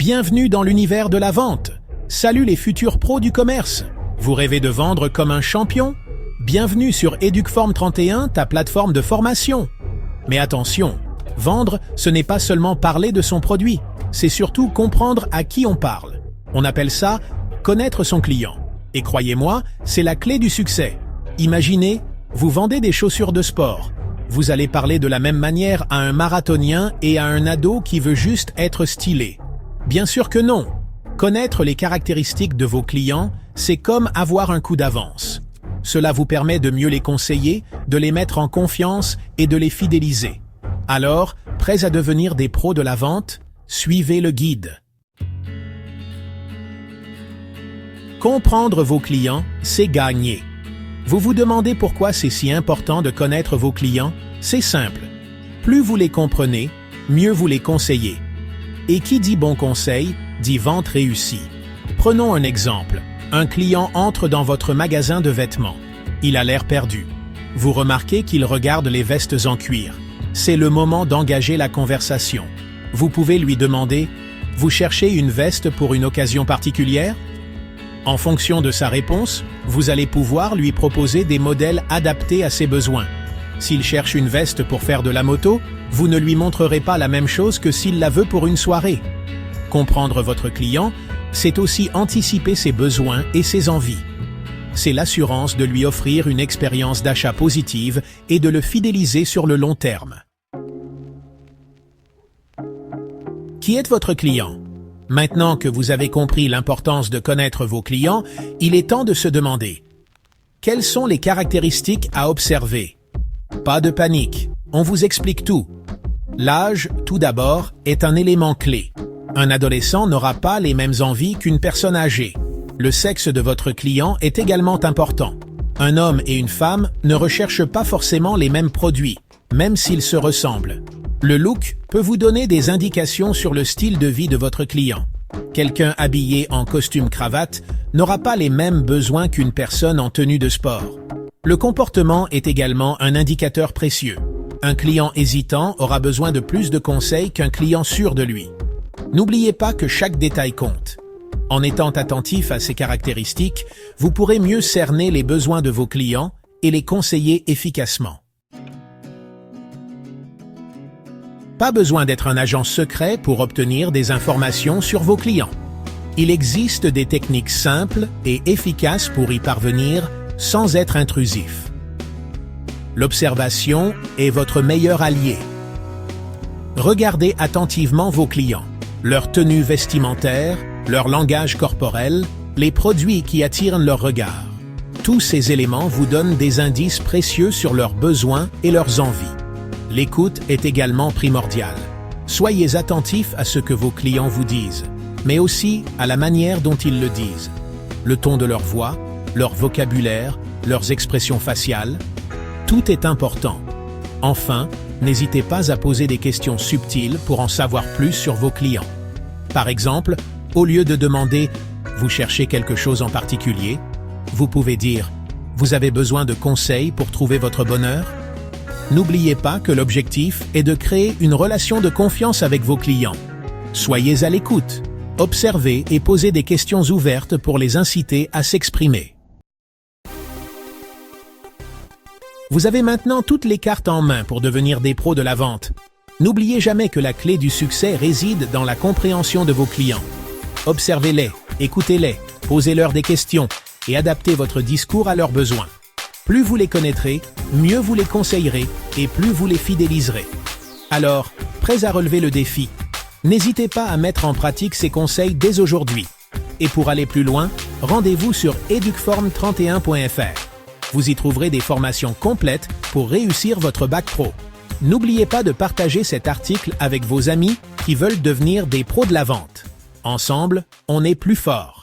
Bienvenue dans l'univers de la vente. Salut les futurs pros du commerce. Vous rêvez de vendre comme un champion? Bienvenue sur Educform 31, ta plateforme de formation. Mais attention, vendre, ce n'est pas seulement parler de son produit, c'est surtout comprendre à qui on parle. On appelle ça connaître son client. Et croyez-moi, c'est la clé du succès. Imaginez, vous vendez des chaussures de sport. Vous allez parler de la même manière à un marathonien et à un ado qui veut juste être stylé. Bien sûr que non. Connaître les caractéristiques de vos clients, c'est comme avoir un coup d'avance. Cela vous permet de mieux les conseiller, de les mettre en confiance et de les fidéliser. Alors, prêts à devenir des pros de la vente? Suivez le guide. Comprendre vos clients, c'est gagner. Vous vous demandez pourquoi c'est si important de connaître vos clients? C'est simple. Plus vous les comprenez, mieux vous les conseillez. Et qui dit bon conseil, dit vente réussie. Prenons un exemple. Un client entre dans votre magasin de vêtements. Il a l'air perdu. Vous remarquez qu'il regarde les vestes en cuir. C'est le moment d'engager la conversation. Vous pouvez lui demander « Vous cherchez une veste pour une occasion particulière ?» En fonction de sa réponse, vous allez pouvoir lui proposer des modèles adaptés à ses besoins. S'il cherche une veste pour faire de la moto, vous ne lui montrerez pas la même chose que s'il la veut pour une soirée. Comprendre votre client, c'est aussi anticiper ses besoins et ses envies. C'est l'assurance de lui offrir une expérience d'achat positive et de le fidéliser sur le long terme. Qui est votre client? Maintenant que vous avez compris l'importance de connaître vos clients, il est temps de se demander « Quelles sont les caractéristiques à observer ?» Pas de panique, on vous explique tout. L'âge, tout d'abord, est un élément clé. Un adolescent n'aura pas les mêmes envies qu'une personne âgée. Le sexe de votre client est également important. Un homme et une femme ne recherchent pas forcément les mêmes produits, même s'ils se ressemblent. Le look peut vous donner des indications sur le style de vie de votre client. Quelqu'un habillé en costume-cravate n'aura pas les mêmes besoins qu'une personne en tenue de sport. Le comportement est également un indicateur précieux. Un client hésitant aura besoin de plus de conseils qu'un client sûr de lui. N'oubliez pas que chaque détail compte. En étant attentif à ces caractéristiques, vous pourrez mieux cerner les besoins de vos clients et les conseiller efficacement. Pas besoin d'être un agent secret pour obtenir des informations sur vos clients. Il existe des techniques simples et efficaces pour y parvenir sans être intrusif. L'observation est votre meilleur allié. Regardez attentivement vos clients, leur tenue vestimentaire, leur langage corporel, les produits qui attirent leur regard. Tous ces éléments vous donnent des indices précieux sur leurs besoins et leurs envies. L'écoute est également primordiale. Soyez attentifs à ce que vos clients vous disent, mais aussi à la manière dont ils le disent. Le ton de leur voix, leur vocabulaire, leurs expressions faciales, tout est important. Enfin, n'hésitez pas à poser des questions subtiles pour en savoir plus sur vos clients. Par exemple, au lieu de demander « Vous cherchez quelque chose en particulier ?», vous pouvez dire « Vous avez besoin de conseils pour trouver votre bonheur ?» N'oubliez pas que l'objectif est de créer une relation de confiance avec vos clients. Soyez à l'écoute, observez et posez des questions ouvertes pour les inciter à s'exprimer. Vous avez maintenant toutes les cartes en main pour devenir des pros de la vente. N'oubliez jamais que la clé du succès réside dans la compréhension de vos clients. Observez-les, écoutez-les, posez-leur des questions et adaptez votre discours à leurs besoins. Plus vous les connaîtrez, mieux vous les conseillerez et plus vous les fidéliserez. Alors, prêts à relever le défi? N'hésitez pas à mettre en pratique ces conseils dès aujourd'hui. Et pour aller plus loin, rendez-vous sur educform31.fr. Vous y trouverez des formations complètes pour réussir votre bac pro. N'oubliez pas de partager cet article avec vos amis qui veulent devenir des pros de la vente. Ensemble, on est plus fort.